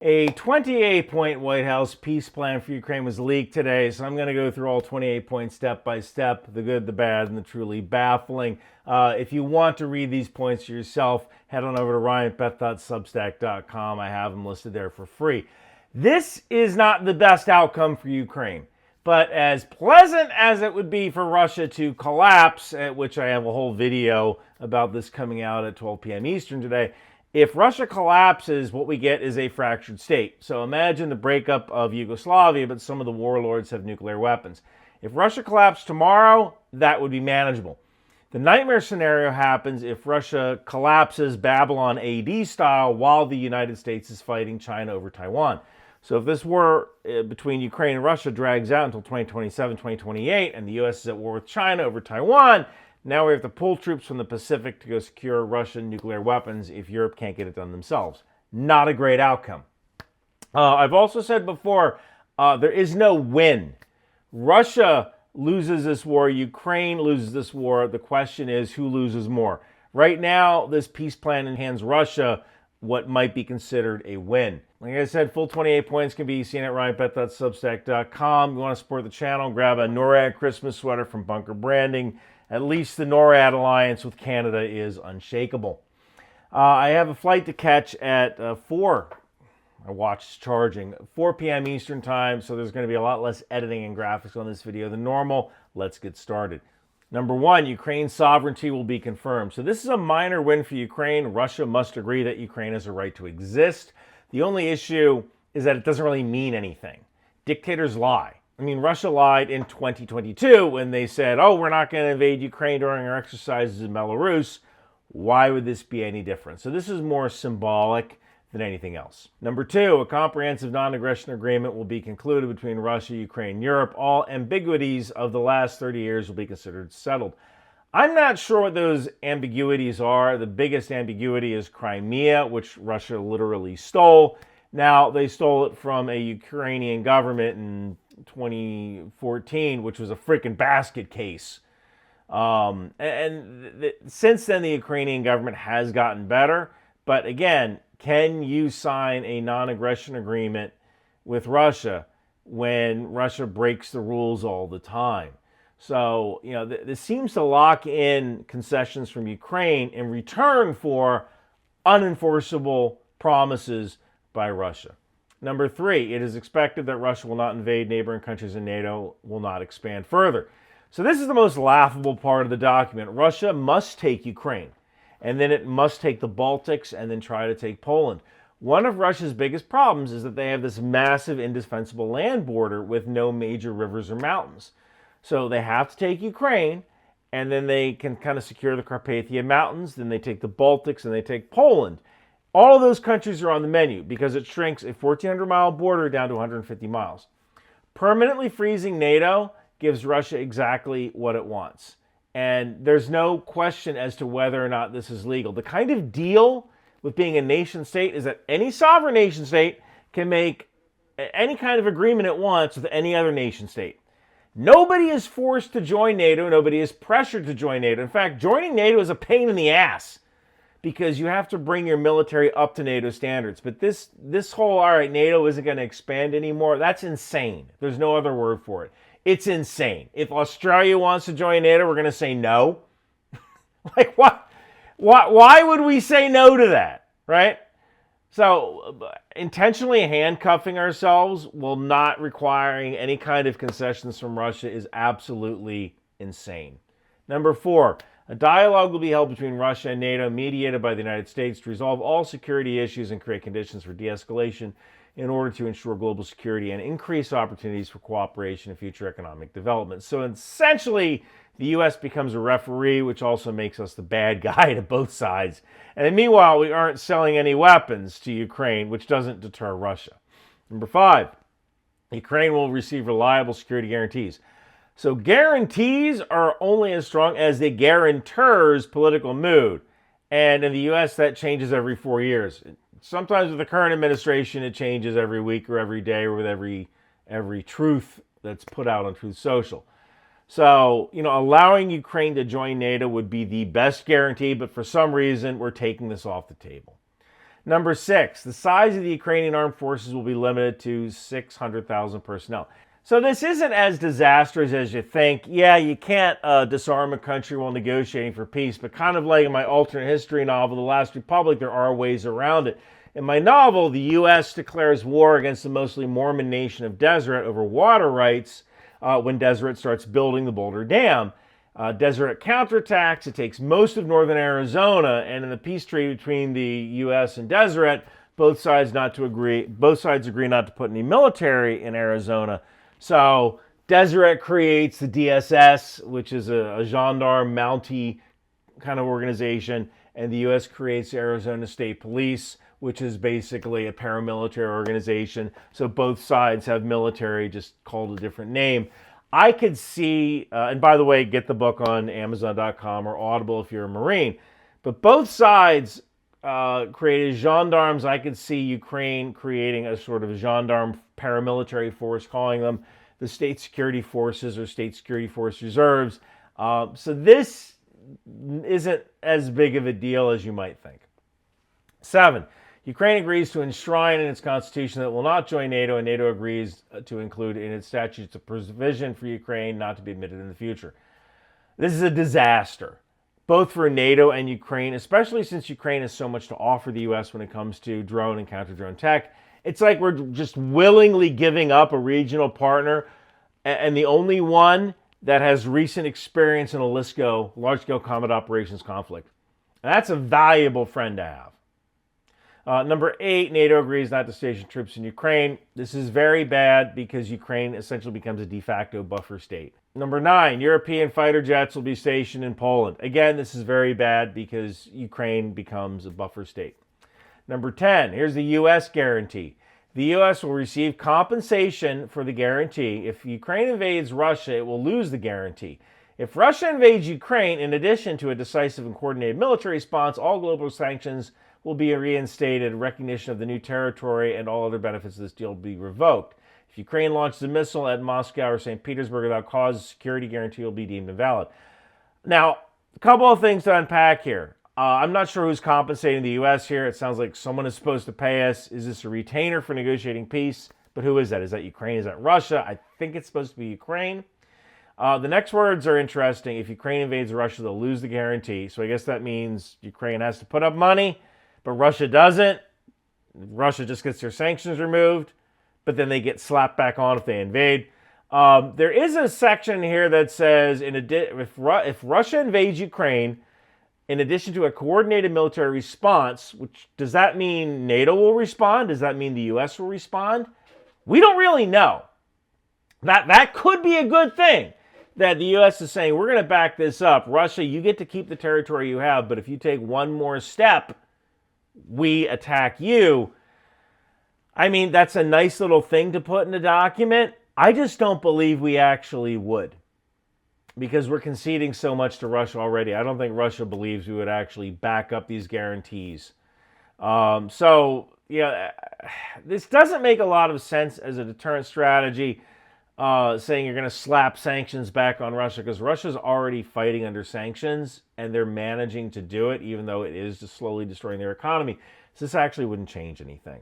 A 28-point White House peace plan for Ukraine was leaked today, so I'm going to go through all 28 points step by step, the good, the bad, and the truly baffling. If you want to read these points yourself, head on over to ryanmcbeth.substack.com. I have them listed there for free. This is not the best outcome for Ukraine, but as pleasant as it would be for Russia to collapse, at which I have a whole video about this coming out at 12 p.m. Eastern today, if Russia collapses, what we get is a fractured state. So imagine the breakup of Yugoslavia, but some of the warlords have nuclear weapons. If Russia collapsed tomorrow, that would be manageable. The nightmare scenario happens if Russia collapses Babylon AD style while the United States is fighting China over Taiwan. So if this war between Ukraine and Russia drags out until 2027, 2028, and the U.S. is at war with China over Taiwan, now we have to pull troops from the Pacific to go secure Russian nuclear weapons if Europe can't get it done themselves. Not a great outcome. I've also said before, there is no win. Russia loses this war. Ukraine loses this war. The question is, who loses more? Right now, this peace plan hands Russia what might be considered a win. Like I said, full 28 points can be seen at ryanmcbeth.substack.com. If you want to support the channel, grab a NORAD Christmas sweater from Bunker Branding. At least the NORAD alliance with Canada is unshakable. I have a flight to catch at 4. My watch is charging. 4 p.m. Eastern time, so there's going to be a lot less editing and graphics on this video than normal. Let's get started. Number 1, Ukraine's sovereignty will be confirmed. So this is a minor win for Ukraine. Russia must agree that Ukraine has a right to exist. The only issue is that it doesn't really mean anything. Dictators lie. I mean, Russia lied in 2022 when they said, oh, we're not going to invade Ukraine during our exercises in Belarus. Why would this be any different? So this is more symbolic than anything else. Number 2, a comprehensive non-aggression agreement will be concluded between Russia, Ukraine, and Europe. All ambiguities of the last 30 years will be considered settled. I'm not sure what those ambiguities are. The biggest ambiguity is Crimea, which Russia literally stole. Now, they stole it from a Ukrainian government in 2014, which was a freaking basket case. Since then, the Ukrainian government has gotten better. But again, can you sign a non-aggression agreement with Russia when Russia breaks the rules all the time? So, this seems to lock in concessions from Ukraine in return for unenforceable promises by Russia. Number 3, it is expected that Russia will not invade neighboring countries and NATO will not expand further. So this is the most laughable part of the document. Russia must take Ukraine, and then it must take the Baltics and then try to take Poland. One of Russia's biggest problems is that they have this massive indefensible land border with no major rivers or mountains. So they have to take Ukraine, and then they can kind of secure the Carpathian Mountains, then they take the Baltics, and they take Poland. All of those countries are on the menu because it shrinks a 1,400-mile border down to 150 miles. Permanently freezing NATO gives Russia exactly what it wants. And there's no question as to whether or not this is legal. The kind of deal with being a nation state is that any sovereign nation state can make any kind of agreement it wants with any other nation state. Nobody is forced to join NATO. Nobody is pressured to join NATO. In fact, joining NATO is a pain in the ass, because you have to bring your military up to NATO standards. But this whole, all right, NATO isn't going to expand anymore, that's insane. There's no other word for it. It's insane. If Australia wants to join NATO, we're going to say no. Like, what? Why would we say no to that, right? So intentionally handcuffing ourselves while not requiring any kind of concessions from Russia is absolutely insane. Number 4, a dialogue will be held between Russia and NATO, mediated by the United States, to resolve all security issues and create conditions for de-escalation in order to ensure global security and increase opportunities for cooperation and future economic development. So essentially, the U.S. becomes a referee, which also makes us the bad guy to both sides. And meanwhile, we aren't selling any weapons to Ukraine, which doesn't deter Russia. Number 5, Ukraine will receive reliable security guarantees. So guarantees are only as strong as the guarantor's political mood. And in the U.S., that changes every 4 years. Sometimes with the current administration, it changes every week or every day or with every truth that's put out on Truth Social. So, allowing Ukraine to join NATO would be the best guarantee, but for some reason, we're taking this off the table. Number 6, the size of the Ukrainian armed forces will be limited to 600,000 personnel. So this isn't as disastrous as you think. Yeah, you can't disarm a country while negotiating for peace, but kind of like in my alternate history novel, The Last Republic, there are ways around it. In my novel, the U.S. declares war against the mostly Mormon nation of Deseret over water rights when Deseret starts building the Boulder Dam. Deseret counterattacks. It takes most of northern Arizona, and in the peace treaty between the U.S. and Deseret, both sides agree not to put any military in Arizona. So Deseret creates the DSS, which is a gendarme Mountie kind of organization, and the U.S. creates the Arizona State Police, which is basically a paramilitary organization. So both sides have military, just called a different name. I could see, and by the way, get the book on Amazon.com or Audible if you're a Marine, but both sides created gendarmes. I could see Ukraine creating a sort of gendarme paramilitary force, calling them the State Security Forces or State Security Force Reserves. So this isn't as big of a deal as you might think. 7, Ukraine agrees to enshrine in its constitution that it will not join NATO, and NATO agrees to include in its statutes a provision for Ukraine not to be admitted in the future. This is a disaster, both for NATO and Ukraine, especially since Ukraine has so much to offer the U.S. when it comes to drone and counter-drone tech. It's like we're just willingly giving up a regional partner, and the only one that has recent experience in a LSCO, large-scale combat operations conflict. And that's a valuable friend to have. Number 8, NATO agrees not to station troops in Ukraine. This is very bad because Ukraine essentially becomes a de facto buffer state. Number 9, European fighter jets will be stationed in Poland. Again, this is very bad because Ukraine becomes a buffer state. Number 10, here's the U.S. guarantee. The U.S. will receive compensation for the guarantee. If Ukraine invades Russia, it will lose the guarantee. If Russia invades Ukraine, in addition to a decisive and coordinated military response, all global sanctions will be reinstated, recognition of the new territory, and all other benefits of this deal will be revoked. If Ukraine launches a missile at Moscow or St. Petersburg without cause, the security guarantee will be deemed invalid. Now, a couple of things to unpack here. I'm not sure who's compensating the U.S. here. It sounds like someone is supposed to pay us. Is this a retainer for negotiating peace? But who is that? Is that Ukraine? Is that Russia? I think it's supposed to be Ukraine. The next words are interesting. If Ukraine invades Russia, they'll lose the guarantee. So I guess that means Ukraine has to put up money, but Russia doesn't. Russia just gets their sanctions removed, but then they get slapped back on if they invade. There is a section here that says if Russia invades Ukraine, in addition to a coordinated military response, which does that mean NATO will respond? Does that mean the U.S. will respond? We don't really know. That could be a good thing, that the U.S. is saying, we're going to back this up. Russia, you get to keep the territory you have, but if you take one more step, we attack you. I mean, that's a nice little thing to put in a document. I just don't believe we actually would, because we're conceding so much to Russia already. I don't think Russia believes we would actually back up these guarantees. This doesn't make a lot of sense as a deterrent strategy, saying you're going to slap sanctions back on Russia, because Russia's already fighting under sanctions, and they're managing to do it, even though it is just slowly destroying their economy. So this actually wouldn't change anything.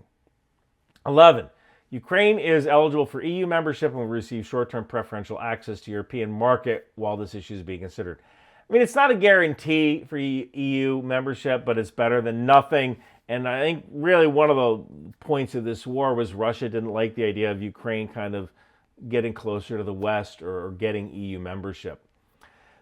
11. Ukraine is eligible for EU membership and will receive short-term preferential access to European market while this issue is being considered. I mean, it's not a guarantee for EU membership, but it's better than nothing. And I think really one of the points of this war was Russia didn't like the idea of Ukraine kind of getting closer to the West or getting EU membership.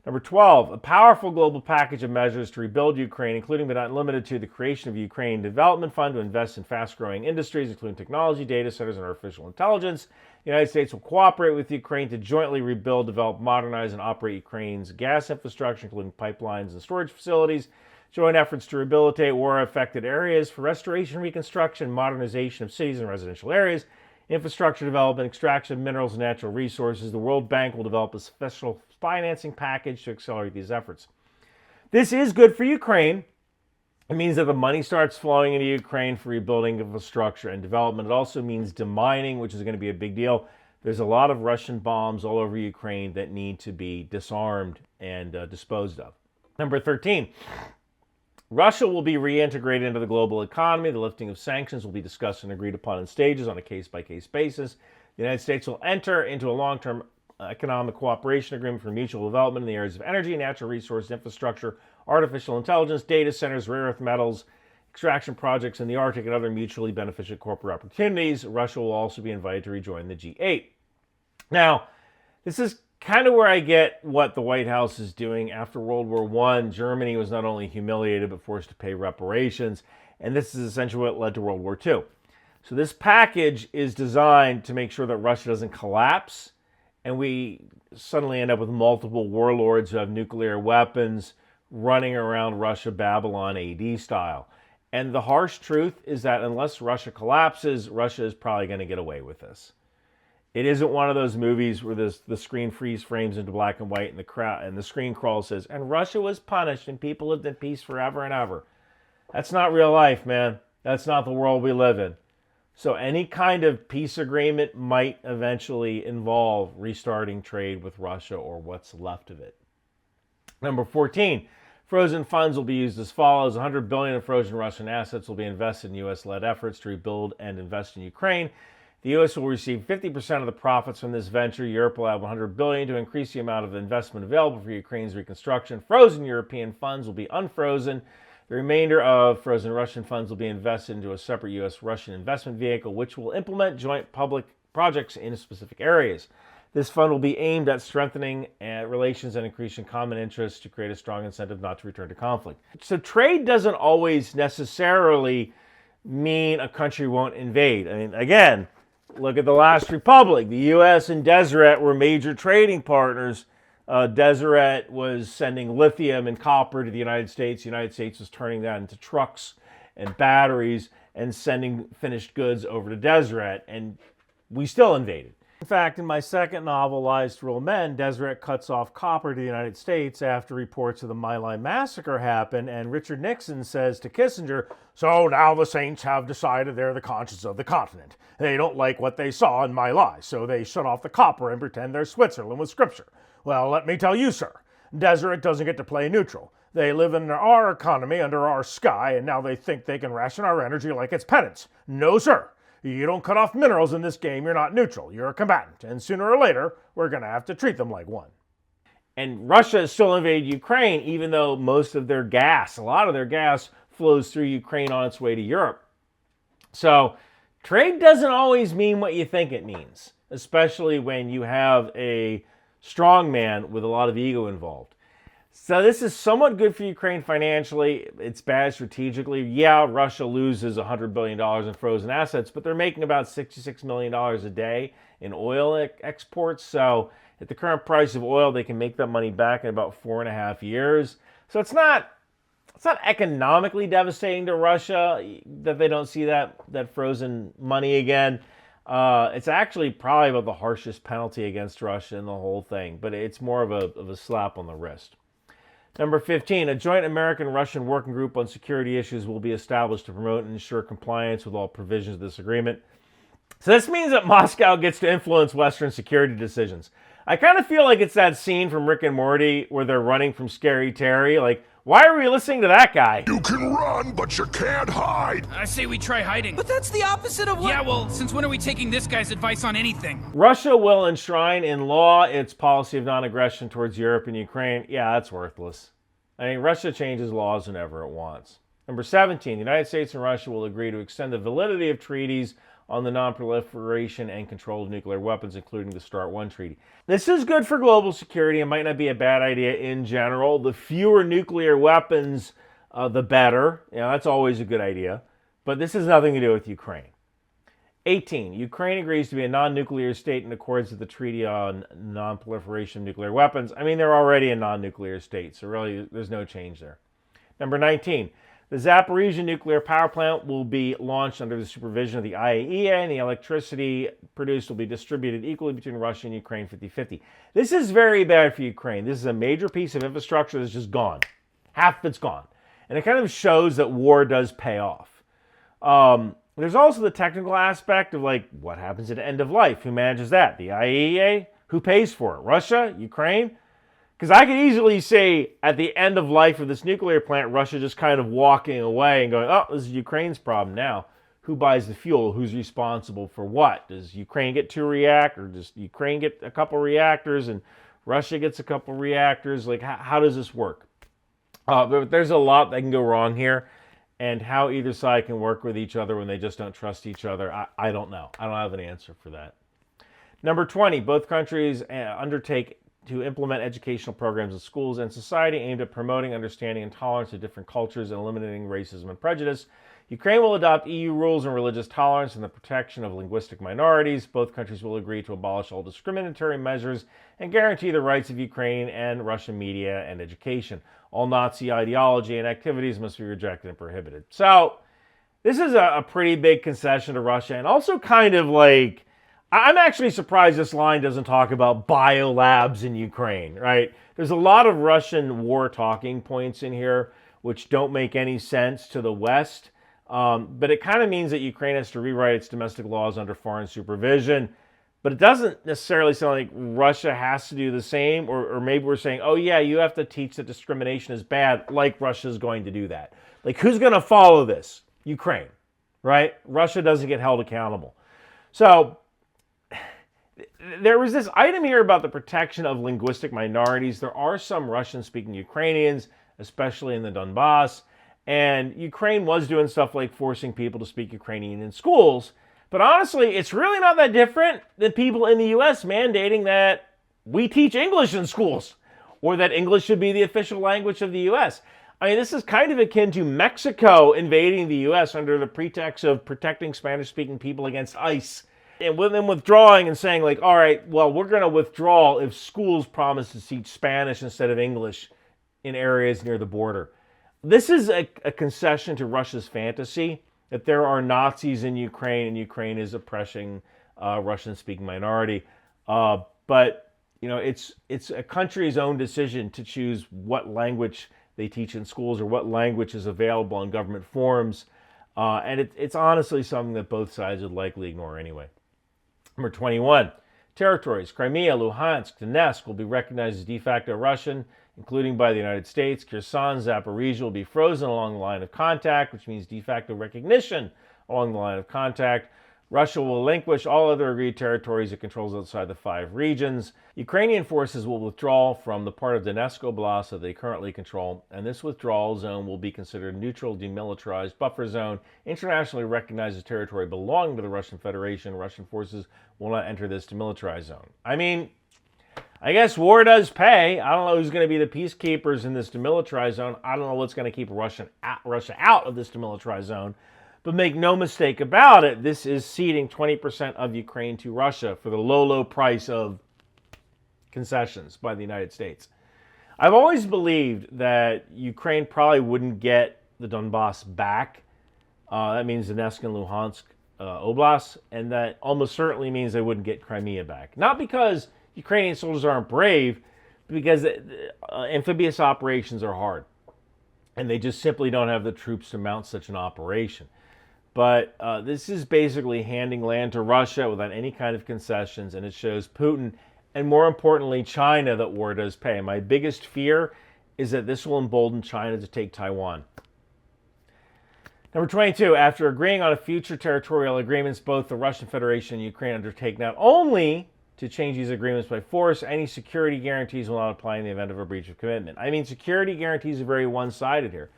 Number 12, a powerful global package of measures to rebuild Ukraine, including but not limited to the creation of a Ukraine Development Fund to invest in fast-growing industries, including technology, data centers, and artificial intelligence. The United States will cooperate with Ukraine to jointly rebuild, develop, modernize, and operate Ukraine's gas infrastructure, including pipelines and storage facilities. Joint efforts to rehabilitate war-affected areas for restoration, reconstruction, modernization of cities and residential areas. Infrastructure development, extraction of minerals and natural resources. The World Bank will develop a special financing package to accelerate these efforts. This is good for Ukraine. It means that the money starts flowing into Ukraine for rebuilding infrastructure and development. It also means demining, which is going to be a big deal. There's a lot of Russian bombs all over Ukraine that need to be disarmed and disposed of. Number 13. Russia will be reintegrated into the global economy. The lifting of sanctions will be discussed and agreed upon in stages on a case-by-case basis. The United States will enter into a long-term economic cooperation agreement for mutual development in the areas of energy, natural resources, infrastructure, artificial intelligence, data centers, rare earth metals, extraction projects in the Arctic, and other mutually beneficial corporate opportunities. Russia will also be invited to rejoin the G8. Now, this is kind of where I get what the White House is doing. After World War I, Germany was not only humiliated but forced to pay reparations, and this is essentially what led to World War II. So this package is designed to make sure that Russia doesn't collapse, and we suddenly end up with multiple warlords who have nuclear weapons running around Russia, Babylon AD style. And the harsh truth is that unless Russia collapses, Russia is probably going to get away with this. It isn't one of those movies where the screen freeze frames into black and white and the screen crawl says, and Russia was punished and people lived in peace forever and ever. That's not real life, man. That's not the world we live in. So any kind of peace agreement might eventually involve restarting trade with Russia or what's left of it. Number 14, frozen funds will be used as follows. $100 billion of frozen Russian assets will be invested in U.S.-led efforts to rebuild and invest in Ukraine. The U.S. will receive 50% of the profits from this venture. Europe will have $100 billion to increase the amount of investment available for Ukraine's reconstruction. Frozen European funds will be unfrozen. The remainder of frozen Russian funds will be invested into a separate U.S.-Russian investment vehicle, which will implement joint public projects in specific areas. This fund will be aimed at strengthening relations and increasing common interests to create a strong incentive not to return to conflict. So trade doesn't always necessarily mean a country won't invade. I mean, again, look at the last republic. The U.S. and Deseret were major trading partners. Deseret was sending lithium and copper to the United States. The United States was turning that into trucks and batteries and sending finished goods over to Deseret, and we still invaded. In fact, in my second novel, Lies to Real Men, Deseret cuts off copper to the United States after reports of the My Lai massacre happen, and Richard Nixon says to Kissinger, so now the saints have decided they're the conscience of the continent. They don't like what they saw in My Lai, so they shut off the copper and pretend they're Switzerland with scripture. Well, let me tell you, sir, Deseret doesn't get to play neutral. They live in our economy under our sky, and now they think they can ration our energy like it's penance. No, sir. You don't cut off minerals in this game, you're not neutral. You're a combatant, and sooner or later, we're going to have to treat them like one. And Russia has still invaded Ukraine, even though most of their gas, a lot of their gas, flows through Ukraine on its way to Europe. So trade doesn't always mean what you think it means, especially when you have a strong man with a lot of ego involved. So this is somewhat good for Ukraine financially. It's bad strategically. Yeah, Russia loses $100 billion in frozen assets, but they're making about $66 million a day in oil exports. So at the current price of oil, they can make that money back in about 4.5 years. So it's not economically devastating to Russia that they don't see that frozen money again. It's actually probably about the harshest penalty against Russia in the whole thing, but it's more of a slap on the wrist. Number 15, a joint American-Russian working group on security issues will be established to promote and ensure compliance with all provisions of this agreement. So this means that Moscow gets to influence Western security decisions. I kind of feel like it's that scene from Rick and Morty where they're running from Scary Terry. Like, why are we listening to that guy? You can run, but you can't hide. I say we try hiding. But that's the opposite of what... Yeah, well, since when are we taking this guy's advice on anything? Russia will enshrine in law its policy of non-aggression towards Europe and Ukraine. Yeah, that's worthless. I mean, Russia changes laws whenever it wants. Number 17, the United States and Russia will agree to extend the validity of treaties on the non-proliferation and control of nuclear weapons, including the START 1 treaty. This is good for global security. It might not be a bad idea in general. The fewer nuclear weapons, the better. You know, that's always a good idea. But this has nothing to do with Ukraine. 18, Ukraine agrees to be a non-nuclear state in accordance with the Treaty on Non-Proliferation of Nuclear Weapons. I mean, they're already a non-nuclear state, so really there's no change there. Number 19, the Zaporizhzhia nuclear power plant will be launched under the supervision of the IAEA, and the electricity produced will be distributed equally between Russia and Ukraine 50-50. This is very bad for Ukraine. This is a major piece of infrastructure that's just gone. Half of it's gone. And it kind of shows that war does pay off. There's also the technical aspect of, like, what happens at the end of life? Who manages that? The IAEA? Who pays for it? Russia? Ukraine? Because I could easily say at the end of life of this nuclear plant, Russia just kind of walking away and going, oh, this is Ukraine's problem now. Who buys the fuel? Who's responsible for what? Does Ukraine get 2 reactors? Does Ukraine get a couple reactors and Russia gets a couple reactors? Like, how does this work? But there's a lot that can go wrong here. And how either side can work with each other when they just don't trust each other, I don't know. I don't have an answer for that. Number 20, both countries undertake to implement educational programs in schools and society aimed at promoting understanding and tolerance of different cultures and eliminating racism and prejudice. Ukraine will adopt EU rules on religious tolerance and the protection of linguistic minorities. Both countries will agree to abolish all discriminatory measures and guarantee the rights of Ukrainian and Russian media and education. All Nazi ideology and activities must be rejected and prohibited. So, this is a pretty big concession to Russia, and also kind of like, I'm actually surprised this line doesn't talk about biolabs in Ukraine, right? There's a lot of Russian war talking points in here which don't make any sense to the West, but it kind of means that Ukraine has to rewrite its domestic laws under foreign supervision, but it doesn't necessarily sound like Russia has to do the same, or maybe we're saying, oh yeah, you have to teach that discrimination is bad, like Russia's going to do that. Like, who's going to follow this? Ukraine, right? Russia doesn't get held accountable. So, there was this item here about the protection of linguistic minorities. There are some Russian-speaking Ukrainians, especially in the Donbass, and Ukraine was doing stuff like forcing people to speak Ukrainian in schools. But honestly, it's really not that different than people in the U.S. mandating that we teach English in schools, or that English should be the official language of the U.S. I mean, this is kind of akin to Mexico invading the U.S. under the pretext of protecting Spanish-speaking people against ICE. And with them withdrawing and saying, like, all right, well, we're going to withdraw if schools promise to teach Spanish instead of English in areas near the border. This is a concession to Russia's fantasy that there are Nazis in Ukraine and Ukraine is oppressing Russian-speaking minority. But, you know, it's a country's own decision to choose what language they teach in schools or what language is available in government forums. And it's honestly something that both sides would likely ignore anyway. Number 21, territories. Crimea, Luhansk, Donetsk will be recognized as de facto Russian, including by the United States. Kherson, Zaporizhia will be frozen along the line of contact, which means de facto recognition along the line of contact. Russia will relinquish all other agreed territories it controls outside the 5 regions. Ukrainian forces will withdraw from the part of Donetsk Oblast that they currently control, and this withdrawal zone will be considered a neutral, demilitarized buffer zone, internationally recognized as territory belonging to the Russian Federation. Russian forces will not enter this demilitarized zone. I mean, I guess war does pay. I don't know who's going to be the peacekeepers in this demilitarized zone. I don't know what's going to keep Russia out of this demilitarized zone. But make no mistake about it, this is ceding 20% of Ukraine to Russia for the low, low price of concessions by the United States. I've always believed that Ukraine probably wouldn't get the Donbass back. That means Donetsk and Luhansk Oblast, and that almost certainly means they wouldn't get Crimea back. Not because Ukrainian soldiers aren't brave, but because amphibious operations are hard. And they just simply don't have the troops to mount such an operation. But this is basically handing land to Russia without any kind of concessions, and it shows Putin, and more importantly, China, that war does pay. My biggest fear is that this will embolden China to take Taiwan. Number 22, after agreeing on a future territorial agreements, both the Russian Federation and Ukraine undertake not only to change these agreements by force, any security guarantees will not apply in the event of a breach of commitment. I mean, security guarantees are very one-sided here.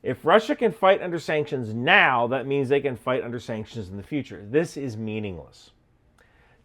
If Russia can fight under sanctions now, that means they can fight under sanctions in the future. This is meaningless.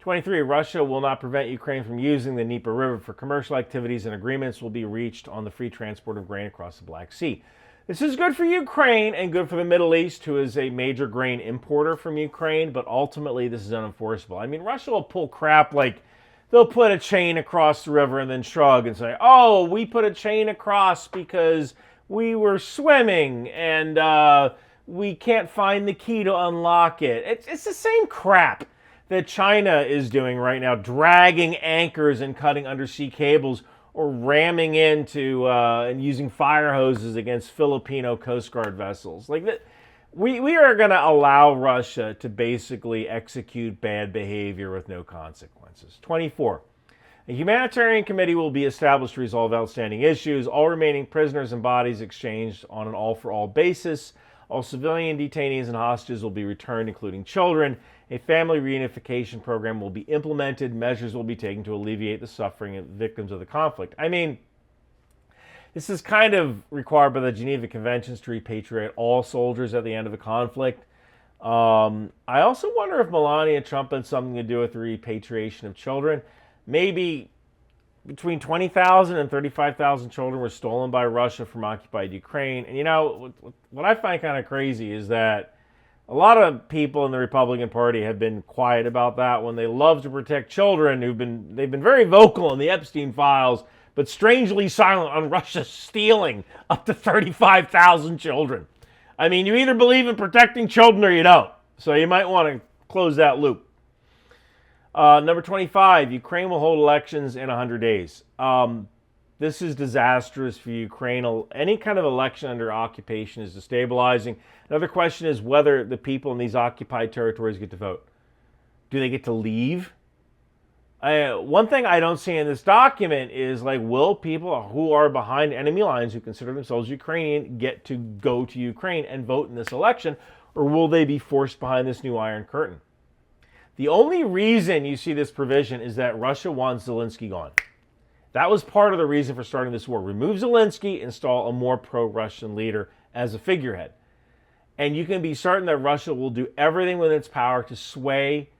23, Russia will not prevent Ukraine from using the Dnieper River for commercial activities, and agreements will be reached on the free transport of grain across the Black Sea. This is good for Ukraine and good for the Middle East, who is a major grain importer from Ukraine, but ultimately this is unenforceable. I mean, Russia will pull crap like they'll put a chain across the river and then shrug and say, oh, we put a chain across because we were swimming and we can't find the key to unlock it. It's the same crap that China is doing right now, dragging anchors and cutting undersea cables or ramming into and using fire hoses against Filipino Coast Guard vessels. Like that, we are going to allow Russia to basically execute bad behavior with no consequences. 24. A humanitarian committee will be established to resolve outstanding issues. All remaining prisoners and bodies exchanged on an all-for-all basis. All civilian detainees and hostages will be returned, including children. A family reunification program will be implemented. Measures will be taken to alleviate the suffering of victims of the conflict. I mean, this is kind of required by the Geneva Conventions to repatriate all soldiers at the end of the conflict. I also wonder if Melania Trump had something to do with the repatriation of children. Maybe between 20,000 and 35,000 children were stolen by Russia from occupied Ukraine. And you know, what I find kind of crazy is that a lot of people in the Republican Party have been quiet about that when they love to protect children. They've been very vocal in the Epstein files, but strangely silent on Russia stealing up to 35,000 children. I mean, you either believe in protecting children or you don't. So you might want to close that loop. Number 25, Ukraine will hold elections in 100 days. This is disastrous for Ukraine. Any kind of election under occupation is destabilizing. Another question is whether the people in these occupied territories get to vote. Do they get to leave? One thing I don't see in this document is, like, will people who are behind enemy lines, who consider themselves Ukrainian, get to go to Ukraine and vote in this election, or will they be forced behind this new Iron Curtain? The only reason you see this provision is that Russia wants Zelensky gone. That was part of the reason for starting this war. Remove Zelensky, install a more pro-Russian leader as a figurehead. And you can be certain that Russia will do everything within its power to sway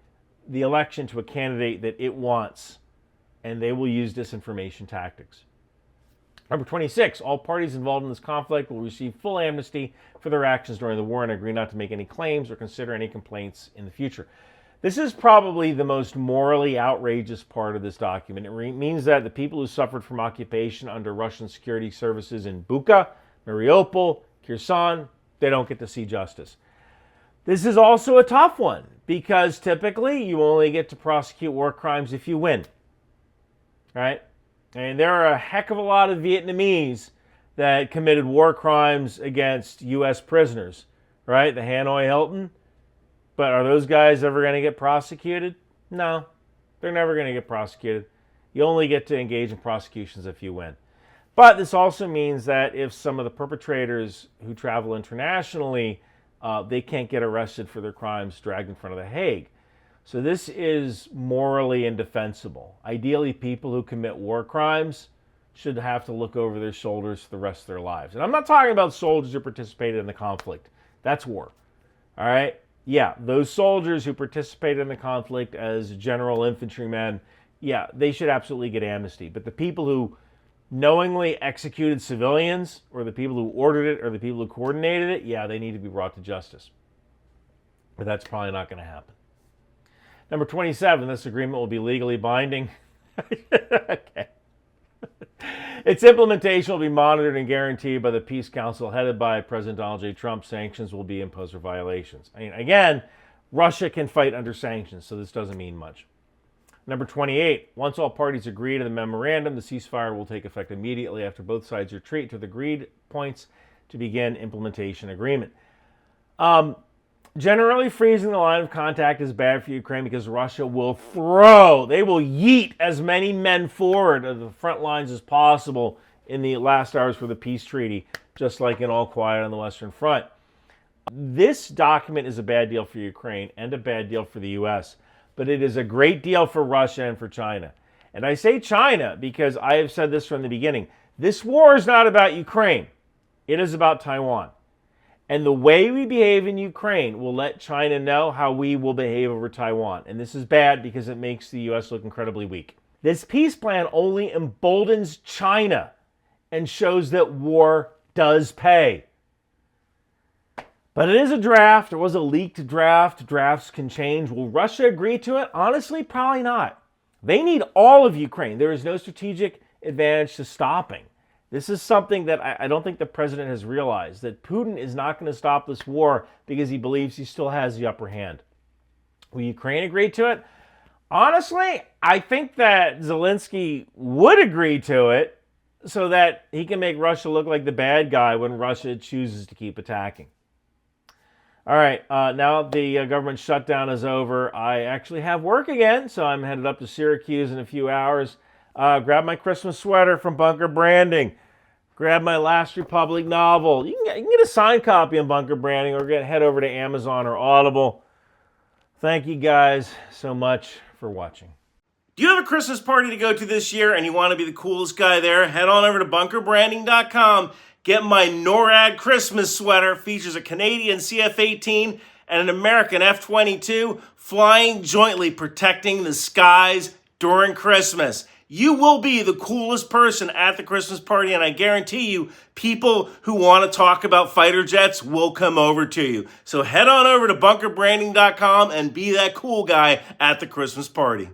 the election to a candidate that it wants. And they will use disinformation tactics. Number 26, all parties involved in this conflict will receive full amnesty for their actions during the war and agree not to make any claims or consider any complaints in the future. This is probably the most morally outrageous part of this document. It means that the people who suffered from occupation under Russian security services in Bucha, Mariupol, Kherson, they don't get to see justice. This is also a tough one because typically you only get to prosecute war crimes if you win, right? And there are a heck of a lot of Vietnamese that committed war crimes against U.S. prisoners, right? The Hanoi Hilton. But are those guys ever going to get prosecuted? No, they're never going to get prosecuted. You only get to engage in prosecutions if you win. But this also means that if some of the perpetrators who travel internationally, they can't get arrested for their crimes dragged in front of the Hague. So this is morally indefensible. Ideally, people who commit war crimes should have to look over their shoulders for the rest of their lives. And I'm not talking about soldiers who participated in the conflict. That's war. All right? Yeah, those soldiers who participated in the conflict as general infantrymen, yeah, they should absolutely get amnesty. But the people who knowingly executed civilians, or the people who ordered it, or the people who coordinated it, yeah, they need to be brought to justice. But that's probably not going to happen. Number 27, this agreement will be legally binding. Okay. Its implementation will be monitored and guaranteed by the Peace Council headed by President Donald J. Trump. Sanctions will be imposed for violations. I mean, again, Russia can fight under sanctions, so this doesn't mean much. Number 28, once all parties agree to the memorandum, the ceasefire will take effect immediately after both sides retreat to the agreed points to begin implementation agreement. Generally, freezing the line of contact is bad for Ukraine because Russia will they will yeet as many men forward to the front lines as possible in the last hours for the peace treaty, just like in All Quiet on the Western Front. This document is a bad deal for Ukraine and a bad deal for the U.S., but it is a great deal for Russia and for China. And I say China because I have said this from the beginning. This war is not about Ukraine. It is about Taiwan. And the way we behave in Ukraine will let China know how we will behave over Taiwan. And this is bad because it makes the U.S. look incredibly weak. This peace plan only emboldens China and shows that war does pay. But it is a draft. It was a leaked draft. Drafts can change. Will Russia agree to it? Honestly, probably not. They need all of Ukraine. There is no strategic advantage to stopping. This is something that I don't think the president has realized, that Putin is not going to stop this war because he believes he still has the upper hand. Will Ukraine agree to it? Honestly, I think that Zelensky would agree to it so that he can make Russia look like the bad guy when Russia chooses to keep attacking. All right, now the government shutdown is over. I actually have work again, so I'm headed up to Syracuse in a few hours. Grab my Christmas sweater from Bunker Branding. Grab my Last Republic novel. You can get a signed copy on Bunker Branding or head over to Amazon or Audible. Thank you guys so much for watching. Do you have a Christmas party to go to this year and you want to be the coolest guy there? Head on over to bunkerbranding.com. Get my NORAD Christmas sweater. Features a Canadian CF-18 and an American F-22 flying jointly, protecting the skies during Christmas. You will be the coolest person at the Christmas party, and I guarantee you, people who want to talk about fighter jets will come over to you. So head on over to bunkerbranding.com and be that cool guy at the Christmas party.